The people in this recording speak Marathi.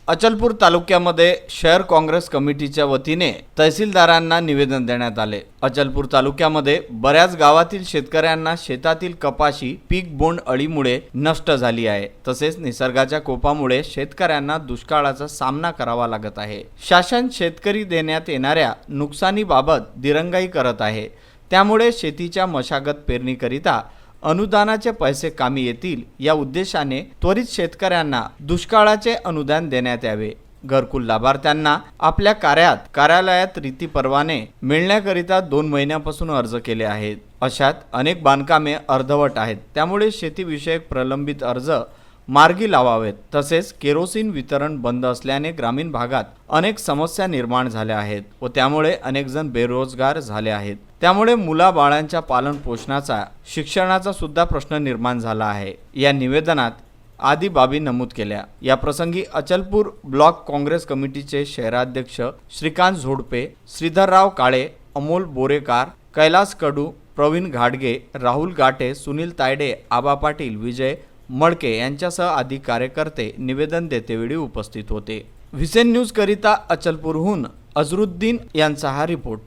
अचलपूर तालुक्यामध्ये शहर काँग्रेस कमिटीच्या वतीने तहसीलदारांना निवेदन देण्यात आले। अचलपूर तालुक्यामध्ये बऱ्याच गावातील शेतकऱ्यांना शेतातील कपाशी पीक बोंड अळीमुळे नष्ट झाली आहे। तसेच निसर्गाच्या कोपामुळे शेतकऱ्यांना दुष्काळाचा सामना करावा लागत आहे। शासन शेतकरी देण्यात येणाऱ्या नुकसानीबाबत दिरंगाई करत आहे। त्यामुळे शेतीच्या मशागत पेरणीकरिता अनुदानाचे पैसे कामी येतील या उद्देशाने त्वरित शेतकऱ्यांना दुष्काळाचे अनुदान देण्यात यावे। घरकुल लाभार्थ्यांना आपल्या कार्यालयात रीती परवाने मिळण्याकरिता 2 महिन्यापासून अर्ज केले आहेत। अशात अनेक बांधकामे अर्धवट आहेत। त्यामुळे शेतीविषयक प्रलंबित अर्ज मार्गी लावावेत। तसेच केरोसिन वितरण बंद असल्याने ग्रामीण भागात अनेक समस्या निर्माण झाल्या आहेत व त्यामुळे अनेक जण बेरोजगार झाले आहेत। त्यामुळे मुलाबाळांच्या पालन पोषणाचा शिक्षणाचा सुद्धा प्रश्न निर्माण झाला आहे। या निवेदनात आदी बाबी नमूद केल्या। या प्रसंगी अचलपूर ब्लॉक काँग्रेस कमिटीचे शहराध्यक्ष श्रीकांत झोडपे, श्रीधरराव काळे, अमोल बोरेकार, कैलास कडू, प्रवीण घाडगे, राहुल गाटे, सुनील तायडे, आबा पाटील, विजय मडके यांच्यासह आदी कार्यकर्ते निवेदन देतेवेळी उपस्थित होते। व्हिसेन न्यूज करिता अचलपूरहून अझरुद्दीन यांचा हा रिपोर्ट।